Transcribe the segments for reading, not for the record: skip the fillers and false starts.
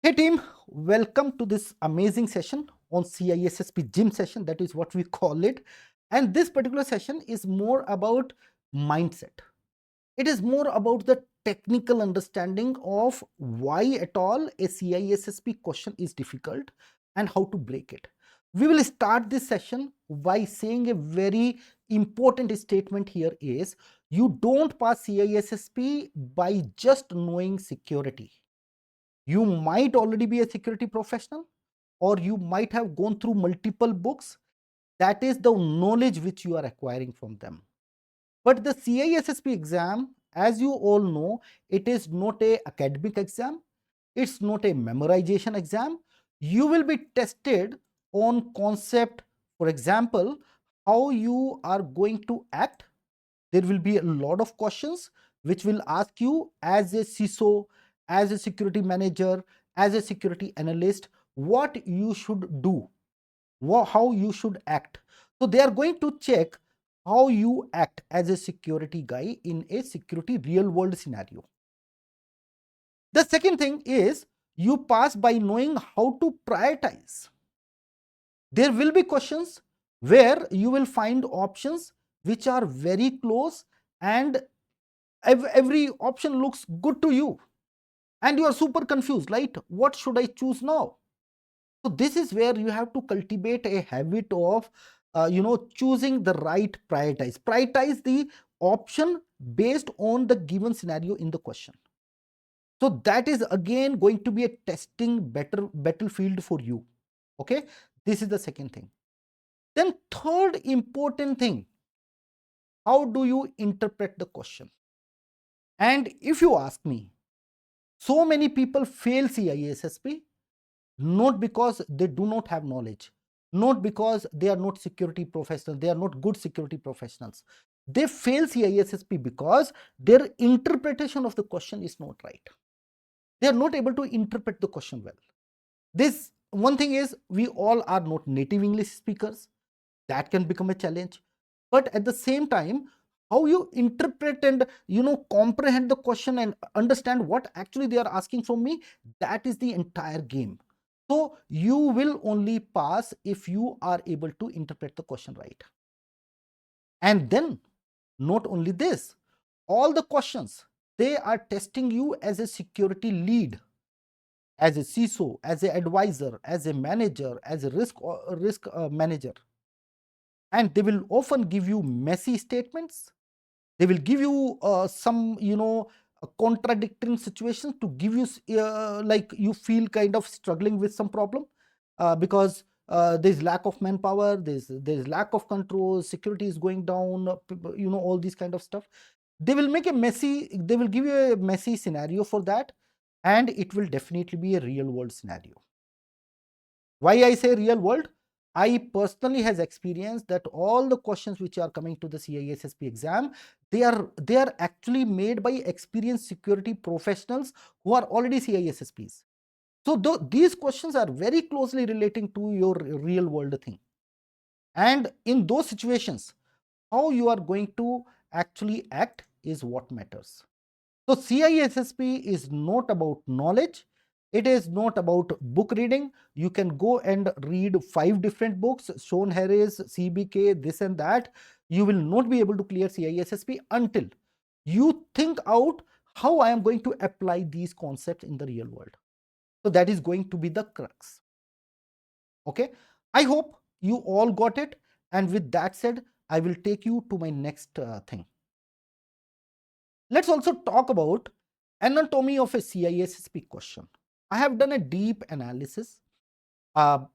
Hey team, welcome to this amazing session on CISSP gym session. That is what we call it. And this particular session is more about mindset. It is more about the technical understanding of why at all a CISSP question is difficult and how to break it. We will start this session by saying a very important statement here is you don't pass CISSP by just knowing security. You might already be a security professional, or you might have gone through multiple books. That is the knowledge which you are acquiring from them. But the CISSP exam, as you all know, it is not a academic exam. It's not a memorization exam. You will be tested on concept. For example, how you are going to act. There will be a lot of questions which will ask you as a CISO, as a security manager, as a security analyst, what you should do, how you should act. So they are going to check how you act as a security guy in a security real world scenario. The second thing is you pass by knowing how to prioritize. There will be questions where you will find options which are very close, and every option looks good to you and you are super confused, right? What should I choose now? So this is where you have to cultivate a habit of choosing the right prioritize the option based on the given scenario in the question. So that is again going to be a testing better battlefield for you. Okay, this is the second thing. Then third important thing, how do you interpret the question? And if you ask me, so many people fail CISSP not because they do not have knowledge, not because they are not security professionals, they are not good security professionals. They fail CISSP because their interpretation of the question is not right. They are not able to interpret the question well. This one thing is, we all are not native English speakers. That can become a challenge. But at the same time, how you interpret and comprehend the question and understand what actually they are asking from me, that is the entire game. So you will only pass if you are able to interpret the question right. And then not only this, all the questions, they are testing you as a security lead, as a CISO, as an advisor, as a manager, as a risk manager. And they will often give you messy statements. They will give you some contradicting situations to give you like you feel kind of struggling with some problem, because there's lack of manpower, there's lack of control, security is going down, all these kind of stuff. They will give you a messy scenario for that, and it will definitely be a real world scenario. Why I say real world? I personally has experienced that all the questions which are coming to the CISSP exam, they are actually made by experienced security professionals who are already CISSPs. So these questions are very closely relating to your real world thing. And in those situations, how you are going to actually act is what matters. So CISSP is not about knowledge. It is not about book reading. You can go and read 5 different books, Sean Harris, CBK, this and that. You will not be able to clear CISSP until you think out how I am going to apply these concepts in the real world. So that is going to be the crux. Okay, I hope you all got it. And with that said, I will take you to my next thing. Let's also talk about anatomy of a CISSP question. I have done a deep analysis. There are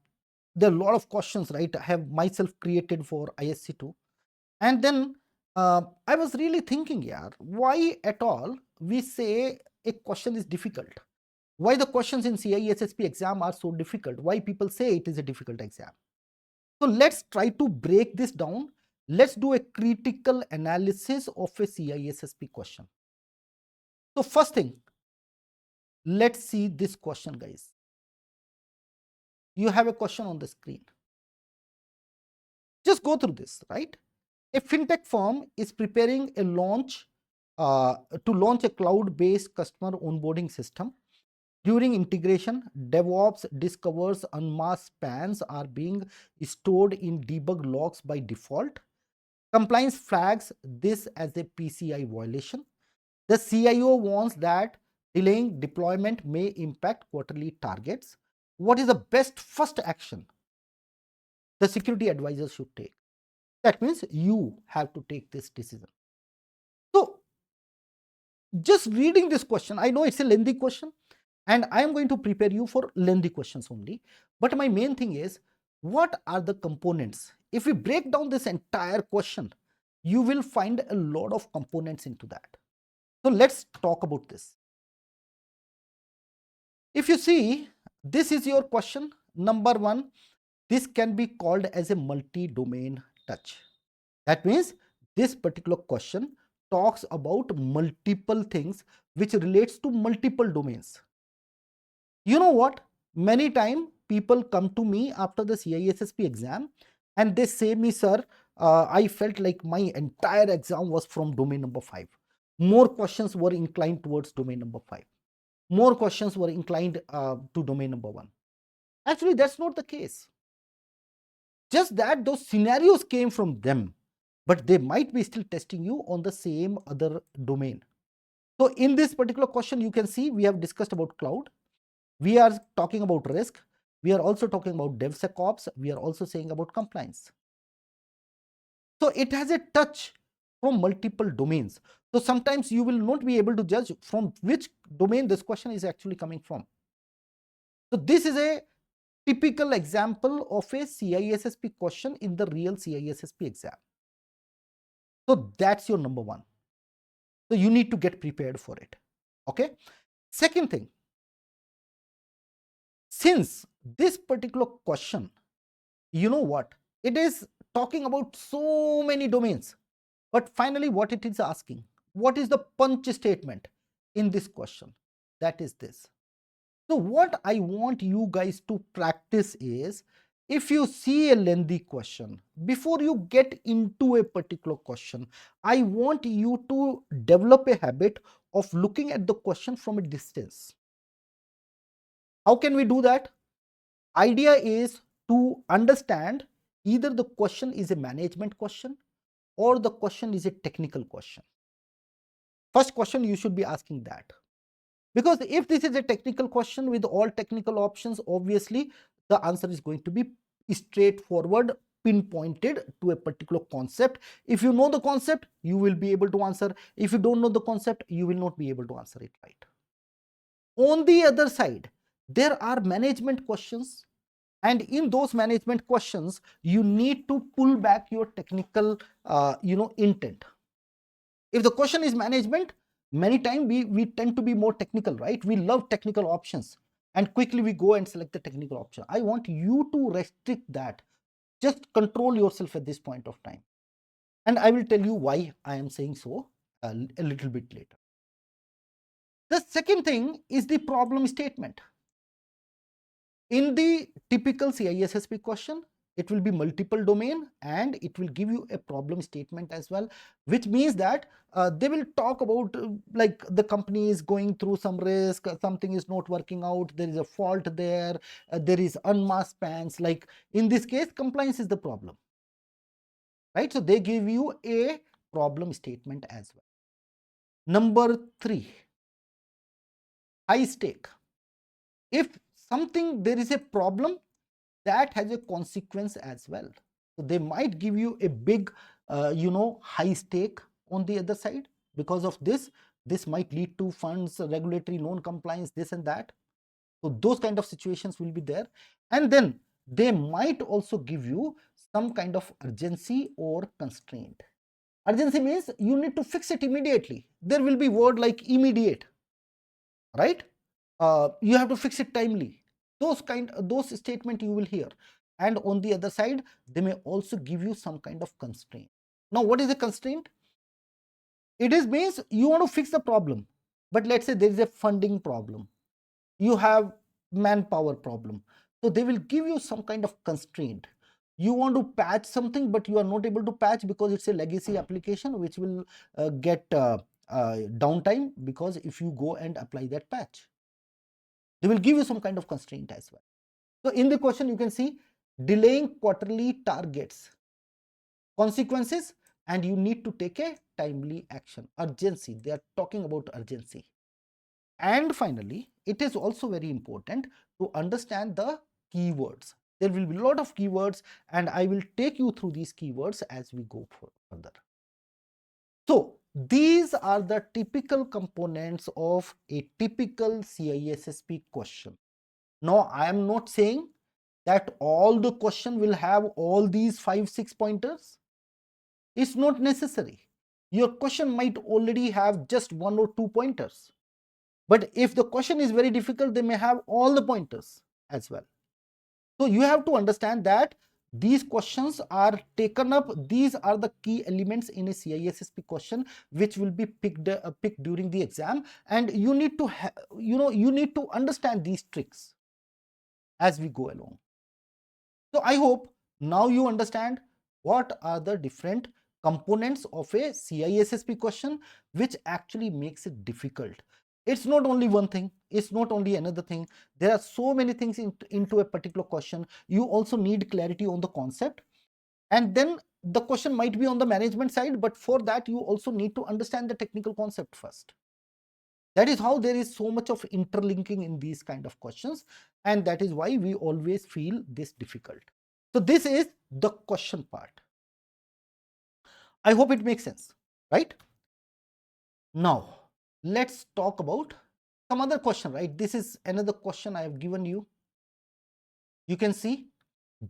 a lot of questions, right? I have myself created for ISC2. And then I was really thinking, yeah, why at all we say a question is difficult? Why the questions in CISSP exam are so difficult? Why people say it is a difficult exam? So let's try to break this down. Let's do a critical analysis of a CISSP question. So first thing, let's see this question, guys. You have a question on the screen. Just go through this, right? A fintech firm is preparing to launch a cloud-based customer onboarding system. During integration, DevOps discovers unmasked spans are being stored in debug logs by default. Compliance flags this as a PCI violation. The CIO warns that delaying deployment may impact quarterly targets. What is the best first action the security advisor should take? That means you have to take this decision. So, just reading this question, I know it's a lengthy question, and I am going to prepare you for lengthy questions only. But my main thing is, what are the components? If we break down this entire question, you will find a lot of components into that. So let's talk about this. If you see, this is your question number one. This can be called as a multi-domain touch. That means this particular question talks about multiple things which relates to multiple domains. You know what? Many times people come to me after the CISSP exam and they say me, sir, I felt like my entire exam was from domain number 5. More questions were inclined towards domain number 5. More questions were inclined to domain number 1. Actually, that's not the case. Just that those scenarios came from them, but they might be still testing you on the same other domain. So in this particular question, you can see we have discussed about cloud. We are talking about risk. We are also talking about DevSecOps. We are also saying about compliance. So it has a touch from multiple domains. So sometimes you will not be able to judge from which domain this question is actually coming from. So this is a typical example of a CISSP question in the real CISSP exam. So that's your number one. So you need to get prepared for it. Okay. Second thing, since this particular question, you know what, it is talking about so many domains, but finally what it is asking, what is the punch statement in this question? That is this. So what I want you guys to practice is, if you see a lengthy question, before you get into a particular question, I want you to develop a habit of looking at the question from a distance. How can we do that? Idea is to understand either the question is a management question or the question is a technical question. First question you should be asking that. Because if this is a technical question with all technical options, obviously the answer is going to be straightforward, pinpointed to a particular concept. If you know the concept, you will be able to answer. If you don't know the concept, you will not be able to answer it right. On the other side, there are management questions, and in those management questions, you need to pull back your technical intent. If the question is management, many times we tend to be more technical, right? We love technical options and quickly we go and select the technical option. I want you to restrict that. Just control yourself at this point of time. And I will tell you why I am saying so a little bit later. The second thing is the problem statement. In the typical CISSP question, it will be multiple domain and it will give you a problem statement as well, which means that they will talk about like the company is going through some risk, something is not working out, there is a fault there, there is unmasked spans. Like in this case, compliance is the problem, right? So they give you a problem statement as well. Number 3, high stake. If something, there is a problem, that has a consequence as well. So they might give you a big, high stake on the other side. Because of this might lead to funds, regulatory non-compliance, this and that. So those kind of situations will be there. And then they might also give you some kind of urgency or constraint. Urgency means you need to fix it immediately. There will be word like immediate, right? You have to fix it timely. Those statement you will hear. And on the other side, they may also give you some kind of constraint. Now, what is a constraint? It is means you want to fix the problem, but let's say there is a funding problem, you have manpower problem, so they will give you some kind of constraint. You want to patch something, but you are not able to patch because it's a legacy application which will get downtime because if you go and apply that patch. They will give you some kind of constraint as well. So in the question, you can see delaying quarterly targets, consequences, and you need to take a timely action. Urgency, they are talking about urgency. And finally, it is also very important to understand the keywords. There will be a lot of keywords, and I will take you through these keywords as we go further. So these are the typical components of a typical CISSP question. Now, I am not saying that all the question will have all these 5-6 pointers. It's not necessary. Your question might already have just 1 or 2 pointers. But if the question is very difficult, they may have all the pointers as well. So you have to understand that these questions are taken up. These are the key elements in a CISSP question, which will be picked during the exam, and you need to you need to understand these tricks as we go along. So I hope now you understand what are the different components of a CISSP question, which actually makes it difficult. It's not only one thing, it's not only another thing. There are so many things into a particular question. You also need clarity on the concept, and then the question might be on the management side, but for that you also need to understand the technical concept first. That is how there is so much of interlinking in these kind of questions, and that is why we always feel this difficult. So this is the question part. I hope it makes sense, right? Now let's talk about some other question, right? This is another question I have given you. You can see,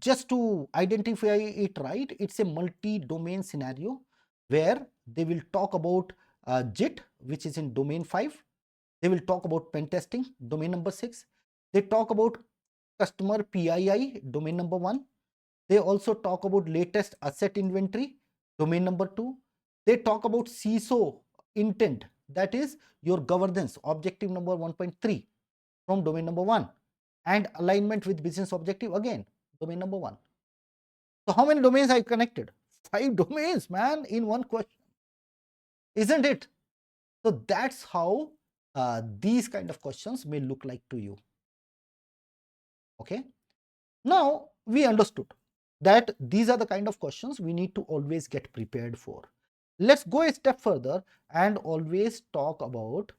just to identify it right, it's a multi-domain scenario where they will talk about JIT, which is in domain 5. They will talk about pen testing, domain number 6. They talk about customer PII, domain number 1. They also talk about latest asset inventory, domain number 2. They talk about CISO intent, that is your governance, objective number 1.3 from domain number 1, and alignment with business objective, again domain number 1. So how many domains I connected? 5 domains, man, in one question, isn't it? So that's how these kind of questions may look like to you. Okay, now we understood that these are the kind of questions we need to always get prepared for. Let's go a step further and always talk about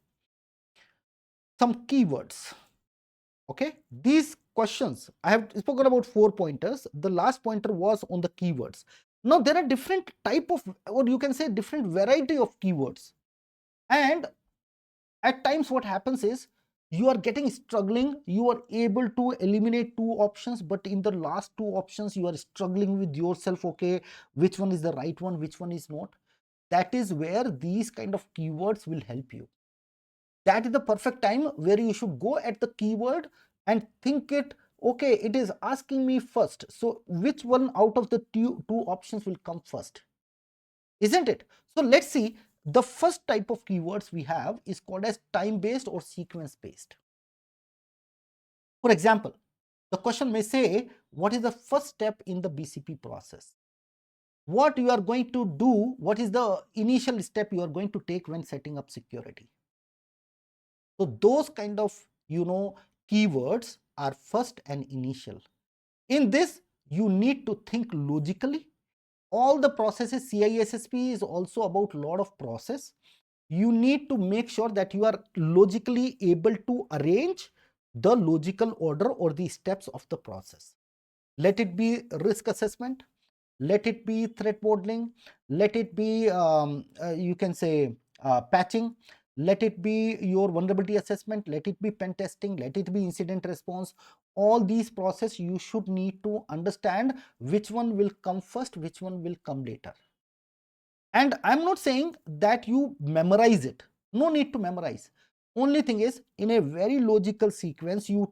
some keywords. Okay, these questions, I have spoken about 4 pointers. The last pointer was on the keywords. Now there are different type of, or you can say different variety of keywords, and at times what happens is you are getting struggling. You are able to eliminate 2 options, but in the last 2 options you are struggling with yourself. Okay, which one is the right one, which one is not? That is where these kind of keywords will help you. That is the perfect time where you should go at the keyword and think it, okay, it is asking me first, so which one out of the two options will come first, isn't it? So let's see. The first type of keywords we have is called as time based or sequence based. For example, the question may say, what is the first step in the BCP process? What you are going to do, what is the initial step you are going to take when setting up security? So those kind of keywords are first and initial. In this, you need to think logically. All the processes, CISSP is also about a lot of process. You need to make sure that you are logically able to arrange the logical order or the steps of the process. Let it be risk assessment, let it be threat modeling, let it be you can say patching, let it be your vulnerability assessment, let it be pen testing, let it be incident response. All these process you should need to understand which one will come first, which one will come later. And I'm not saying that you memorize it, no need to memorize. Only thing is, in a very logical sequence, you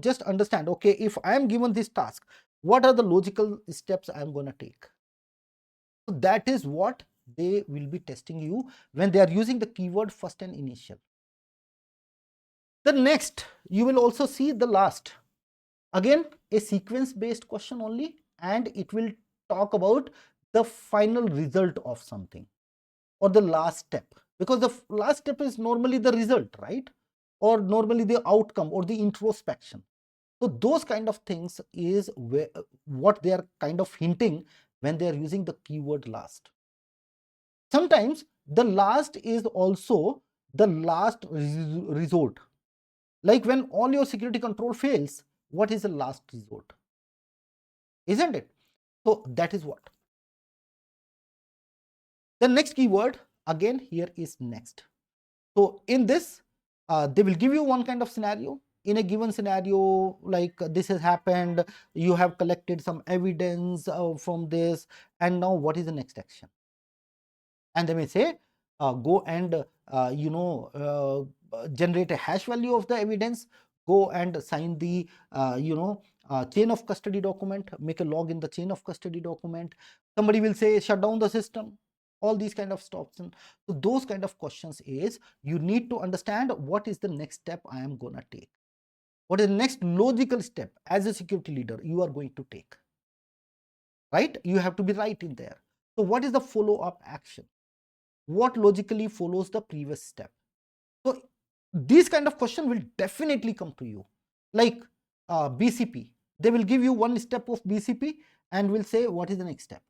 just understand, okay, if I am given this task, what are the logical steps I am going to take? So that is what they will be testing you when they are using the keyword first and initial. The next, you will also see the last. Again, a sequence based question only, and it will talk about the final result of something or the last step, because the last step is normally the result, right? or normally the outcome or the introspection. So those kind of things is what they are kind of hinting when they are using the keyword last. Sometimes the last is also the last resort. Like when all your security control fails, what is the last resort? Isn't it? So that is what. The next keyword again here is next. So in this, they will give you one kind of scenario. In a given scenario, like this has happened, you have collected some evidence from this, and now what is the next action? And they may say, go and generate a hash value of the evidence, go and sign the chain of custody document, make a log in the chain of custody document. Somebody will say shut down the system, all these kind of stops. And so those kind of questions is, you need to understand what is the next step I am gonna take. What is the next logical step as a security leader you are going to take, right? You have to be right in there. So what is the follow-up action? What logically follows the previous step? So these kind of question will definitely come to you. Like BCP, they will give you one step of BCP and will say what is the next step.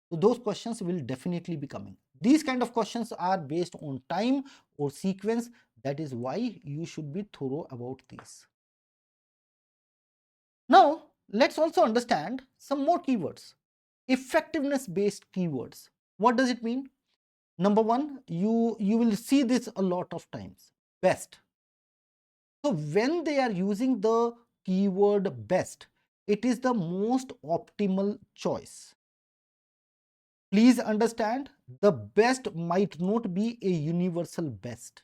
So those questions will definitely be coming. These kind of questions are based on time or sequence. That is why you should be thorough about these. Now let's also understand some more keywords. Effectiveness based keywords. What does it mean? Number one, you will see this a lot of times. Best. So when they are using the keyword best, it is the most optimal choice. Please understand, the best might not be a universal best.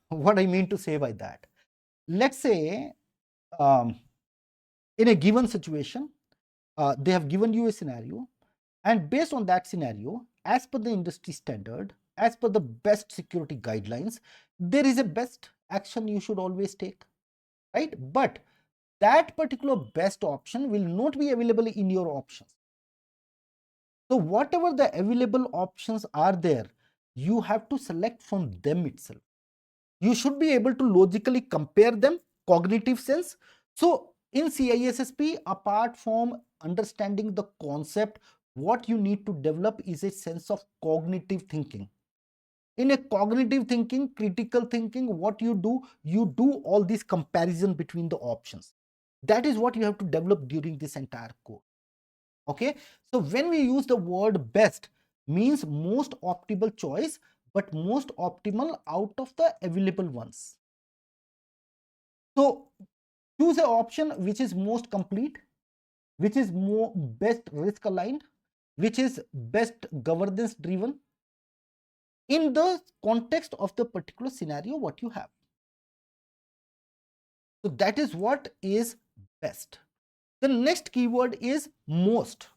What I mean to say by that, let's say in a given situation, they have given you a scenario, and based on that scenario, as per the industry standard, as per the best security guidelines, there is a best action you should always take, right? But that particular best option will not be available in your options. So whatever the available options are there, you have to select from them itself. You should be able to logically compare them, cognitive sense. So in CISSP, apart from understanding the concept, what you need to develop is a sense of cognitive thinking. In a cognitive thinking, critical thinking, what you do all this comparison between the options. That is what you have to develop during this entire course. Okay, so when we use the word best, means most optimal choice, but most optimal out of the available ones. So choose an option which is most complete, which is more best risk aligned, which is best governance driven in the context of the particular scenario what you have. So that is what is best. The next keyword is most.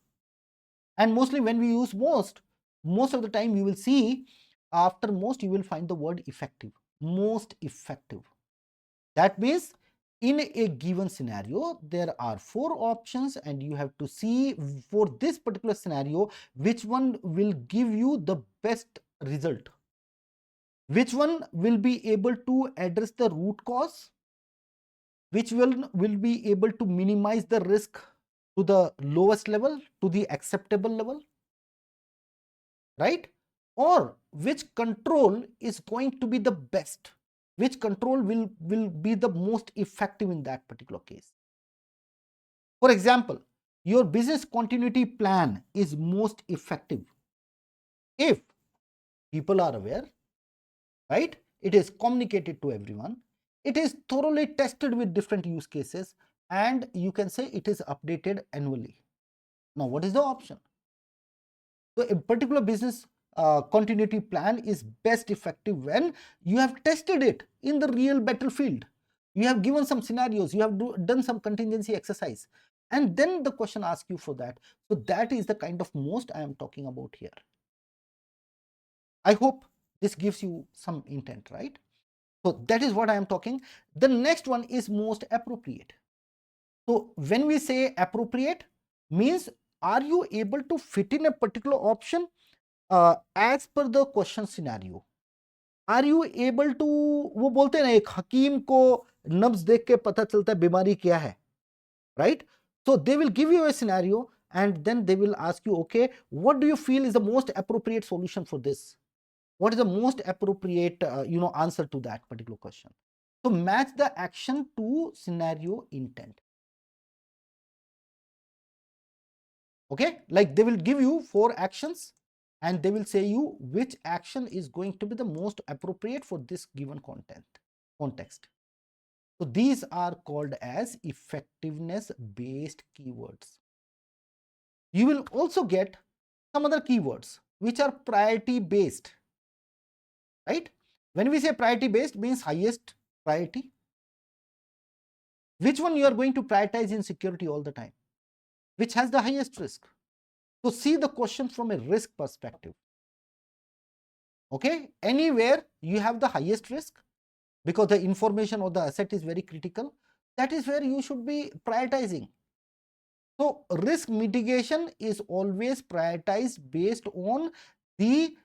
And mostly when we use most of the time you will see after most you will find the word effective, most effective. That means in a given scenario, there are 4 options and you have to see for this particular scenario, which one will give you the best result, which one will be able to address the root cause, which will be able to minimize the risk to the lowest level, to the acceptable level, right? Or which control is going to be the best, which control will be the most effective in that particular case. For example, your business continuity plan is most effective if people are aware, right? It is communicated to everyone, it is thoroughly tested with different use cases, and you can say it is updated annually. Now what is the option? So a particular business continuity plan is best effective when you have tested it in the real battlefield. You have given some scenarios, you have done some contingency exercise, and then the question asks you for that. So that is the kind of most I am talking about here. I hope this gives you some intent, right? So that is what I am talking. The next one is most appropriate. So when we say appropriate, means are you able to fit in a particular option as per the question scenario? Are you able to, वो बोलते हैं ना एक हकीम को नब्ज देख के पता चलता है बीमारी क्या है, right? So they will give you a scenario and then they will ask you, okay, what do you feel is the most appropriate solution for this? What is the most appropriate answer to that particular question? So match the action to scenario intent. Okay, like they will give you 4 actions and they will say you which action is going to be the most appropriate for this given context. So these are called as effectiveness based keywords. You will also get some other keywords which are priority based, right? When we say priority based, means highest priority. Which one you are going to prioritize in security all the time? Which has the highest risk? So see the question from a risk perspective. Okay, anywhere you have the highest risk because the information or the asset is very critical, that is where you should be prioritizing. So risk mitigation is always prioritized based on the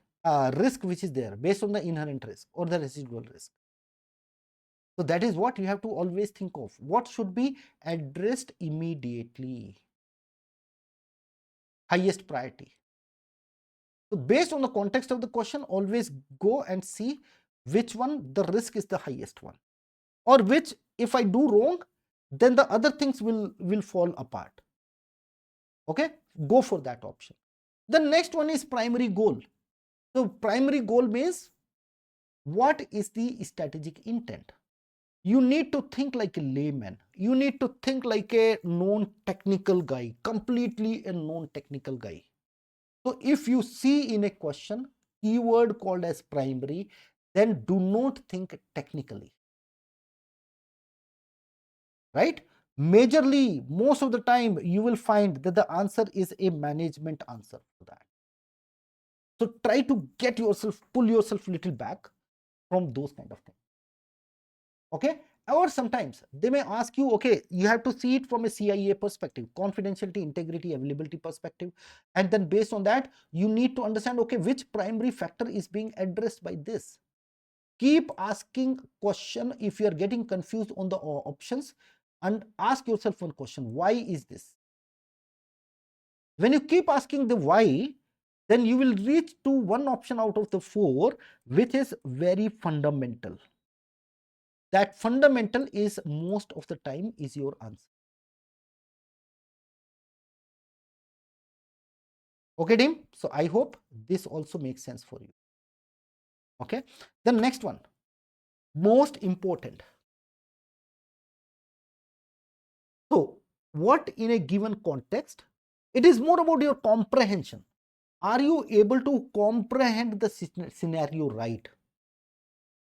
risk which is there, based on the inherent risk or the residual risk. So that is what you have to always think of. What should be addressed immediately? Highest priority. So based on the context of the question, always go and see which one the risk is the highest one, or which if I do wrong, then the other things will fall apart. Okay, go for that option. The next one is primary goal. So primary goal means what is the strategic intent? You need to think like a layman. You need to think like a non-technical guy, completely a non-technical guy. So if you see in a question keyword called as primary, then do not think technically, right? Majorly, most of the time you will find that the answer is a management answer for that. So try to get yourself, pull yourself a little back from those kind of things. Okay, or sometimes they may ask you, okay, you have to see it from a CIA perspective, confidentiality, integrity, availability perspective, and then based on that you need to understand, okay, which primary factor is being addressed by this. Keep asking question if you are getting confused on the options, and ask yourself one question: why is this? When you keep asking the why, then you will reach to one option out of the 4 which is very fundamental. That fundamental is most of the time is your answer. Okay, team. So I hope this also makes sense for you. Okay. The next one, most important. So what in a given context, it is more about your comprehension. Are you able to comprehend the scenario right?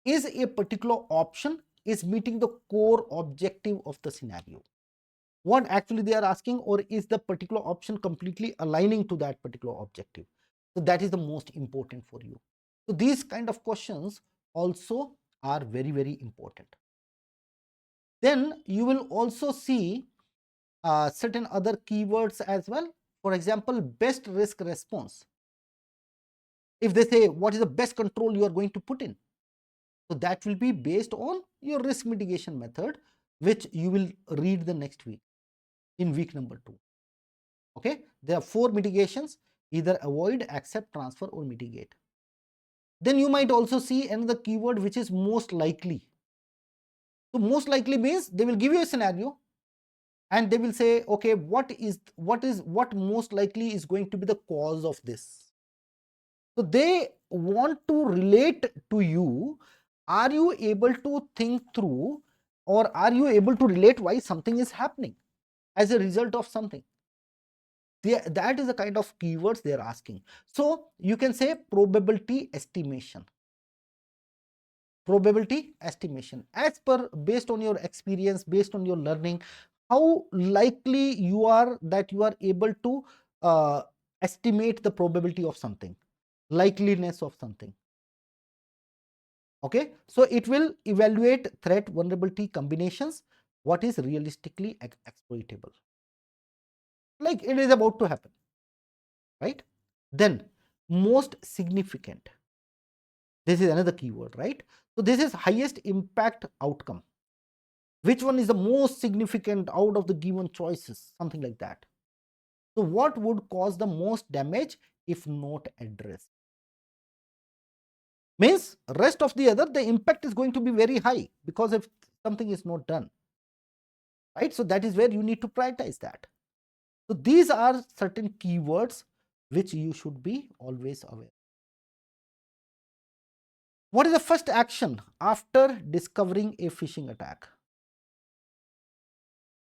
Is a particular option is meeting the core objective of the scenario? What actually they are asking, or is the particular option completely aligning to that particular objective? So that is the most important for you. So these kind of questions also are very, very important. Then you will also see certain other keywords as well. For example, best risk response. If they say what is the best control you are going to put in, so that will be based on your risk mitigation method, which you will read the next week in week number 2. Okay, there are 4 mitigations: either avoid, accept, transfer, or mitigate. Then you might also see another keyword which is most likely. So most likely means they will give you a scenario and they will say, okay, what most likely is going to be the cause of this. So they want to relate to you. Are you able to think through, or are you able to relate why something is happening as a result of something? That is the kind of keywords they are asking. So you can say probability estimation. Probability estimation, as per, based on your experience, based on your learning, how likely you are that you are able to estimate the probability of something, likeliness of something. Okay, so it will evaluate threat vulnerability combinations, what is realistically exploitable, like it is about to happen, right? Then most significant. This is another keyword, right? So this is highest impact outcome. Which one is the most significant out of the given choices? Something like that. So what would cause the most damage if not addressed? Means rest of the other, the impact is going to be very high because if something is not done, right? So that is where you need to prioritize that. So these are certain keywords which you should be always aware. What is the first action after discovering a phishing attack?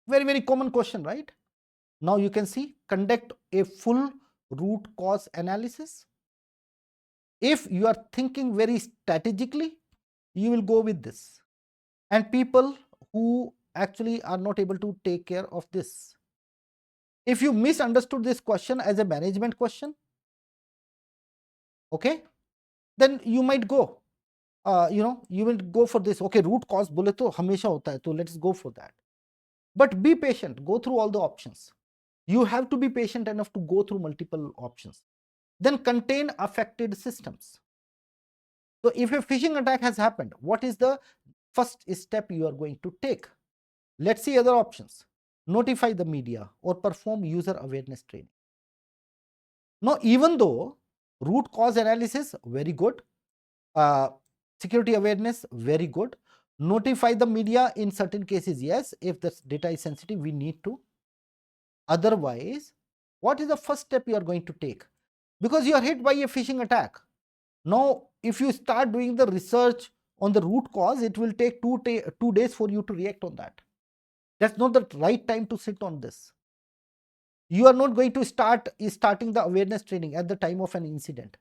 Very, very common question, right? Now you can see, conduct a full root cause analysis. If you are thinking very strategically, you will go with this. And people who actually are not able to take care of this. If you misunderstood this question as a management question, okay, then you might go, you will go for this. Okay, root cause bole to hamesha hota hai, so let's go for that. But be patient, go through all the options. You have to be patient enough to go through multiple options. Then contain affected systems. So if a phishing attack has happened, what is the first step you are going to take? Let's see other options. Notify the media or perform user awareness training. Now, even though root cause analysis, very good, security awareness, very good, notify the media in certain cases, yes, if the data is sensitive, we need to. Otherwise, what is the first step you are going to take? Because you are hit by a phishing attack. Now, if you start doing the research on the root cause, it will take 2 days for you to react on that. That's not the right time to sit on this. You are not going to starting the awareness training at the time of an incident.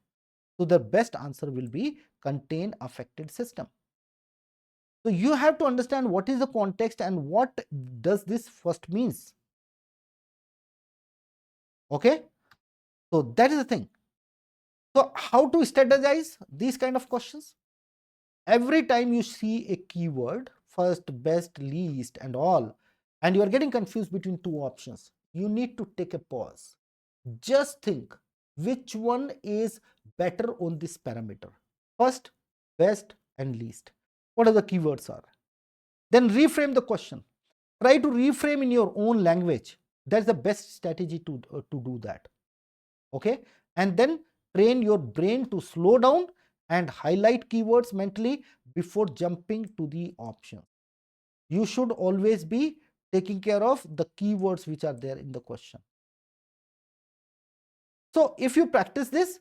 So the best answer will be contain affected system. So you have to understand what is the context and what does this first means. Okay, so that is the thing. So how to strategize these kind of questions? Every time you see a keyword, first, best, least and all, and you are getting confused between two options, you need to take a pause. Just think which one is better on this parameter. First, best and least. What are the keywords are? Then reframe the question. Try to reframe in your own language. That's the best strategy to do that. Okay. And then train your brain to slow down and highlight keywords mentally before jumping to the option. You should always be taking care of the keywords which are there in the question. So if you practice this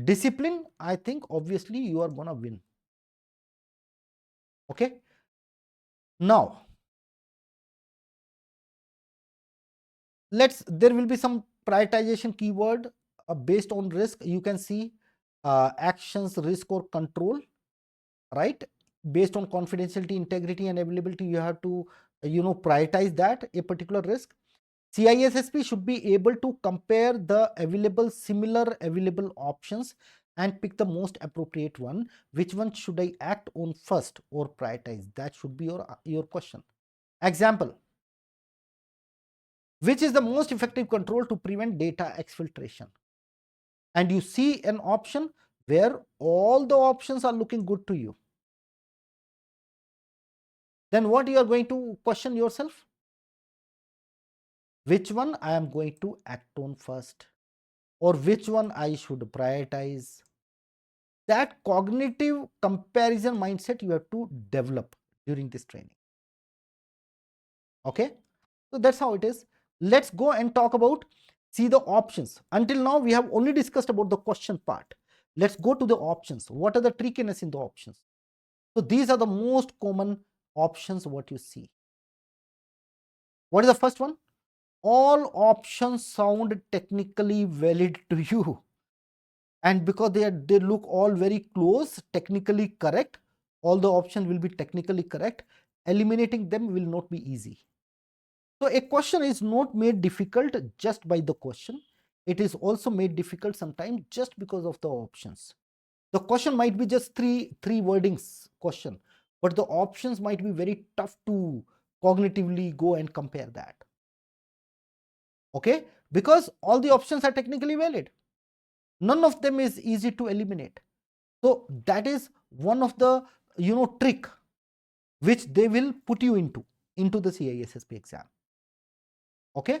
discipline, I think obviously you are gonna win. Okay. Now there will be some prioritization keyword based on risk. You can see actions, risk or control, right? Based on confidentiality, integrity and availability, you have to prioritize that a particular risk. CISSP should be able to compare the similar available options and pick the most appropriate one. Which one should I act on first or prioritize? That should be your question. Example: which is the most effective control to prevent data exfiltration? And you see an option where all the options are looking good to you. Then what you are going to question yourself? Which one I am going to act on first, or which one I should prioritize? That cognitive comparison mindset you have to develop during this training. Okay, so that's how it is. Let's go and talk about see the options. Until now we have only discussed about the question part. Let's go to the options. What are the trickiness in the options? So these are the most common options what you see. What is the first one? All options sound technically valid to you, and because they look all very close, technically correct, all the options will be technically correct, eliminating them will not be easy. So a question is not made difficult just by the question, it is also made difficult sometimes just because of the options. The question might be just three wordings question, but the options might be very tough to cognitively go and compare that. Okay, because all the options are technically valid, none of them is easy to eliminate. So that is one of the trick which they will put you into the CISSP exam. Okay,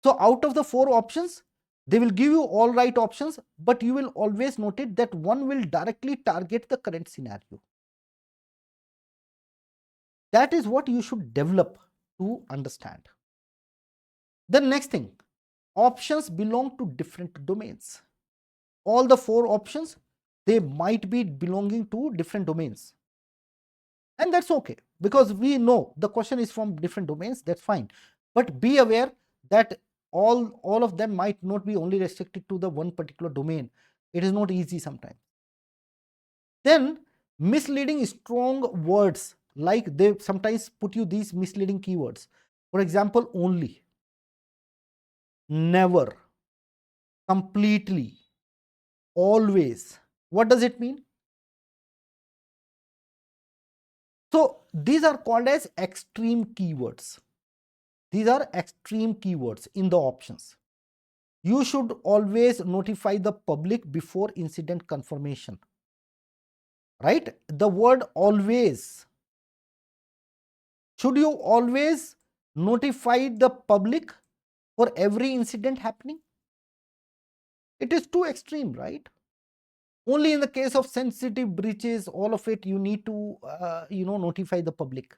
so out of the 4 options, they will give you all right options, but you will always note it that one will directly target the current scenario. That is what you should develop to understand. The next thing, options belong to different domains. All the 4 options, they might be belonging to different domains. And that's okay, because we know the question is from different domains, that's fine. But be aware that all of them might not be only restricted to the one particular domain. It is not easy sometimes. Then misleading strong words, like they sometimes put you these misleading keywords. For example, only, never, completely, always. What does it mean? So these are called as extreme keywords. These are extreme keywords in the options. You should always notify the public before incident confirmation. Right? The word always. Should you always notify the public for every incident happening? It is too extreme, right? Only in the case of sensitive breaches, all of it, you need to notify the public.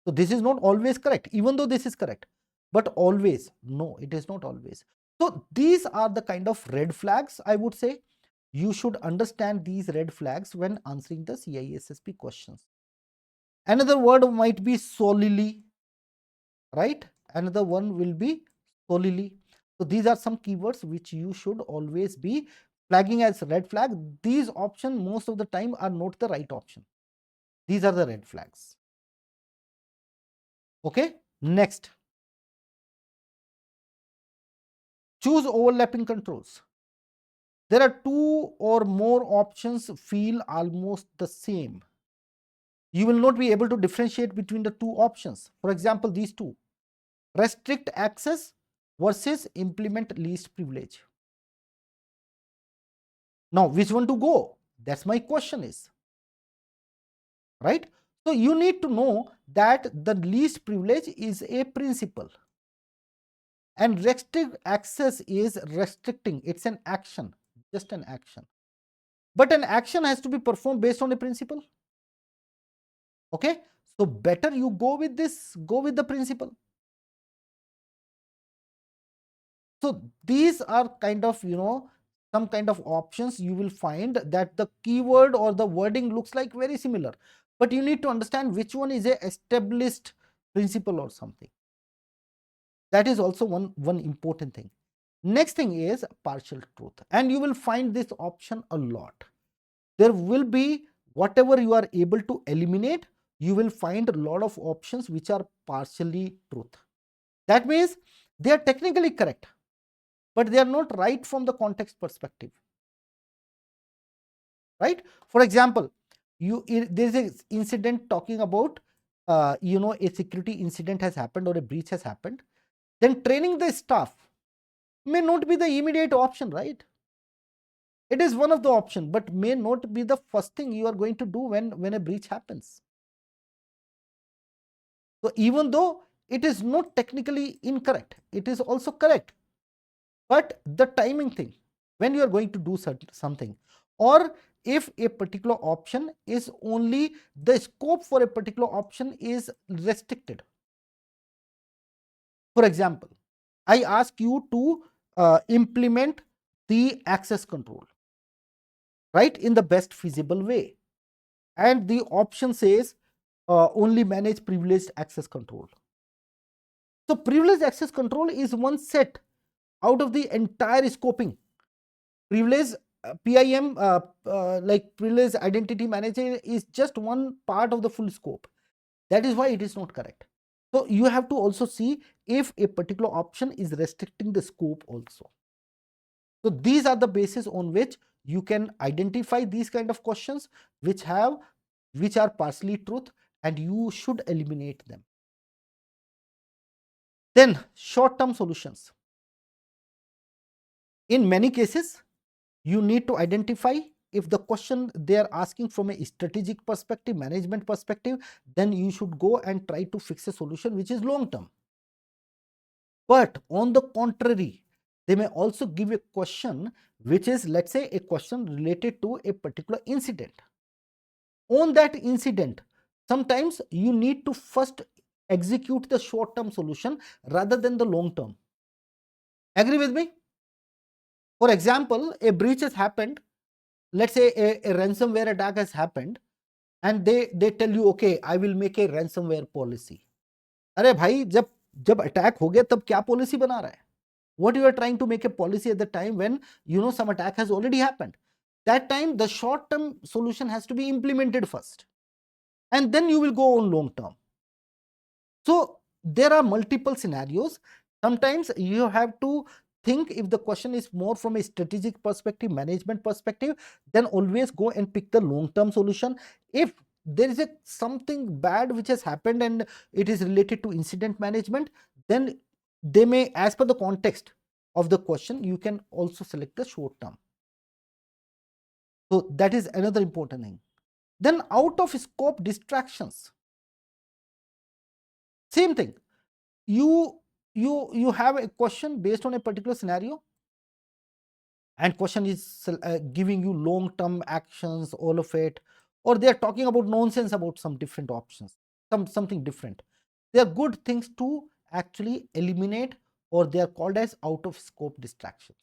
So this is not always correct, even though this is correct. But always, no, it is not always. So these are the kind of red flags, I would say. You should understand these red flags when answering the CISSP questions. Another word might be solely, right? Another one will be solely. So these are some keywords which you should always be flagging as red flag. These options most of the time are not the right option. These are the red flags. Okay, next. Choose overlapping controls. There are 2 or more options feel almost the same. You will not be able to differentiate between the 2 options. For example, these 2, restrict access versus implement least privilege. Now, which one to go? That's my question is, right? So you need to know that the least privilege is a principle, and restrict access is restricting. It's an action, just an action. But an action has to be performed based on a principle. Okay, so better you go with this, go with the principle. So these are kind of, some kind of options you will find that the keyword or the wording looks like very similar, but you need to understand which one is a established principle or something. That is also one important thing. Next thing is partial truth, and you will find this option a lot. There will be, whatever you are able to eliminate, you will find a lot of options which are partially truth. That means they are technically correct, but they are not right from the context perspective. Right? For example, there is an incident talking about a security incident has happened or a breach has happened. Then training the staff may not be the immediate option, right? It is one of the options, but may not be the first thing you are going to do when a breach happens. So even though it is not technically incorrect, it is also correct. But the timing thing, when you are going to do something, or if a particular option is only, the scope for a particular option is restricted. For example, I ask you to implement the access control, right, in the best feasible way. And the option says only manage privileged access control. So privileged access control is one set out of the entire scoping. Privilege PIM, like privilege identity manager, is just one part of the full scope. That is why it is not correct. So you have to also see if a particular option is restricting the scope also. So these are the basis on which you can identify these kind of questions which are partially truth, and you should eliminate them. Then short-term solutions. In many cases, you need to identify if the question they are asking from a strategic perspective, management perspective, then you should go and try to fix a solution which is long term. But on the contrary, they may also give a question which is, let's say, a question related to a particular incident. On that incident, sometimes you need to first execute the short term solution rather than the long term. Agree with me? For example, a breach has happened. Let's say a ransomware attack has happened, and they tell you, okay, I will make a ransomware policy. अरे भाई, जब attack हो गया तब क्या policy बना रहा है? What you are trying to make a policy at the time when some attack has already happened. That time the short term solution has to be implemented first, and then you will go on long term. So there are multiple scenarios. Sometimes you have to think, if the question is more from a strategic perspective, management perspective, then always go and pick the long term solution. If there is something bad which has happened and it is related to incident management, then they may, as per the context of the question, you can also select the short term. So that is another important thing. Then out of scope distractions, same thing. You have a question based on a particular scenario, and question is giving you long term actions, all of it, or they are talking about nonsense about some different options, something different. They are good things to actually eliminate, or they are called as out of scope distractions.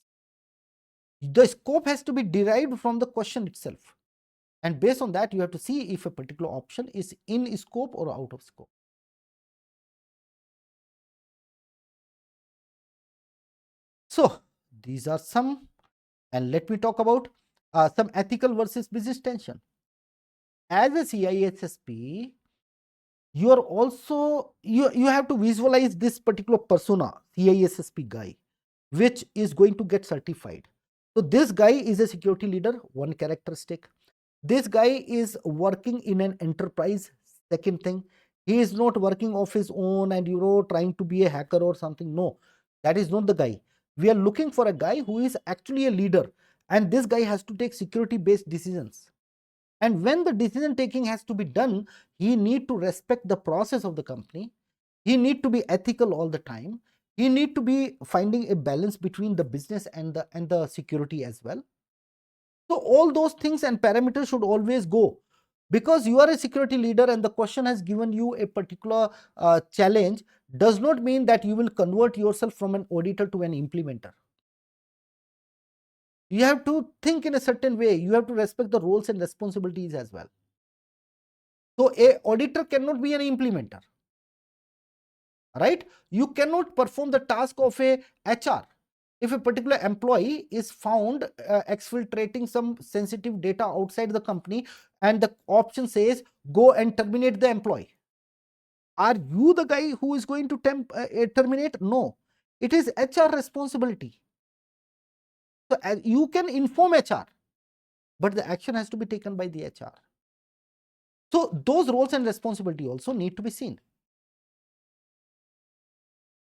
The scope has to be derived from the question itself, and based on that you have to see if a particular option is in scope or out of scope. So these are some, and let me talk about some ethical versus business tension. As a CISSP, you are also, you have to visualize this particular persona, CISSP guy, which is going to get certified. So this guy is a security leader, one characteristic. This guy is working in an enterprise, second thing. He is not working of his own and trying to be a hacker or something. No, that is not the guy. We are looking for a guy who is actually a leader, and this guy has to take security based decisions. And when the decision taking has to be done, he need to respect the process of the company. He need to be ethical all the time. He need to be finding a balance between the business and the security as well. So all those things and parameters should always go, because you are a security leader and the question has given you a particular challenge, does not mean that you will convert yourself from an auditor to an implementer. You have to think in a certain way. You have to respect the roles and responsibilities as well. So a auditor cannot be an implementer, right? You cannot perform the task of a HR. If a particular employee is found exfiltrating some sensitive data outside the company, and the option says go and terminate the employee, are you the guy who is going to terminate? No, it is HR responsibility. So you can inform HR, but the action has to be taken by the HR. So those roles and responsibility also need to be seen.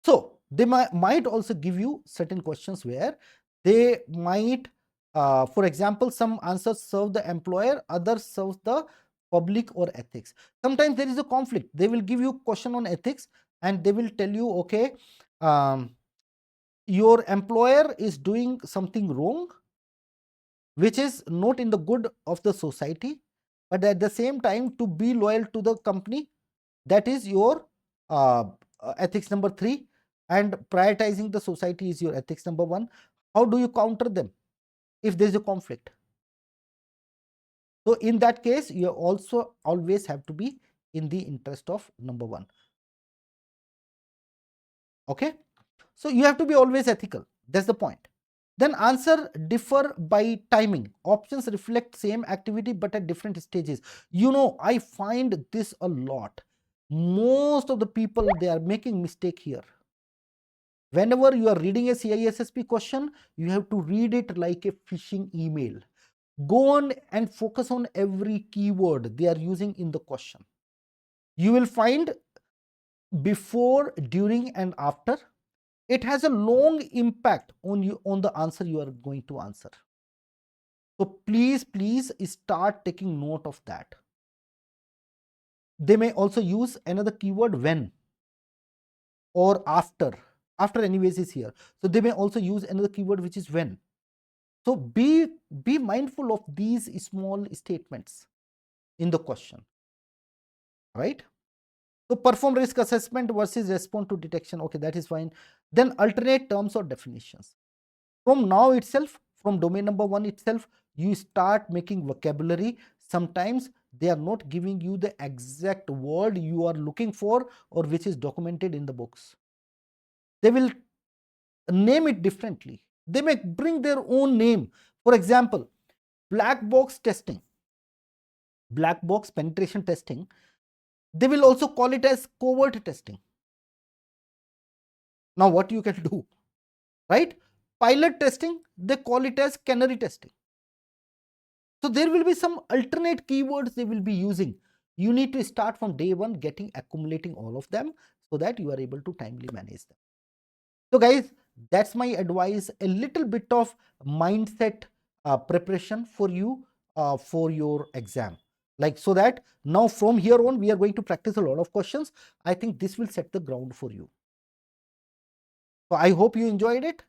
So they might also give you certain questions where they might, for example, some answers serve the employer, others serve the public or ethics. Sometimes there is a conflict. They will give you a question on ethics and they will tell you, okay, your employer is doing something wrong, which is not in the good of the society, but at the same time, to be loyal to the company, that is your ethics number 3, and prioritizing the society is your ethics number 1. How do you counter them if there is a conflict? So in that case, you also always have to be in the interest of number 1. Okay, so you have to be always ethical. That's the point. Then answer differ by timing. Options reflect same activity but at different stages. I find this a lot. Most of the people, they are making mistake here. Whenever you are reading a CISSP question, you have to read it like a phishing email. Go on and focus on every keyword they are using in the question. You will find before, during, and after. It has a long impact on you, on the answer you are going to answer. So please start taking note of that. They may also use another keyword when or after. After anyways is here. So they may also use another keyword which is when. So be mindful of these small statements in the question, right? So perform risk assessment versus respond to detection. Okay, that is fine. Then alternate terms or definitions. From now itself, from domain number 1 itself, you start making vocabulary. Sometimes they are not giving you the exact word you are looking for or which is documented in the books. They will name it differently. They may bring their own name. For example, black box testing, black box penetration testing. They will also call it as covert testing. Now what you can do, right? Pilot testing, they call it as canary testing. So there will be some alternate keywords they will be using. You need to start from day one accumulating all of them so that you are able to timely manage them. So guys, that's my advice, a little bit of mindset preparation for you for your exam. Like, so that now from here on, we are going to practice a lot of questions. I think this will set the ground for you. So I hope you enjoyed it.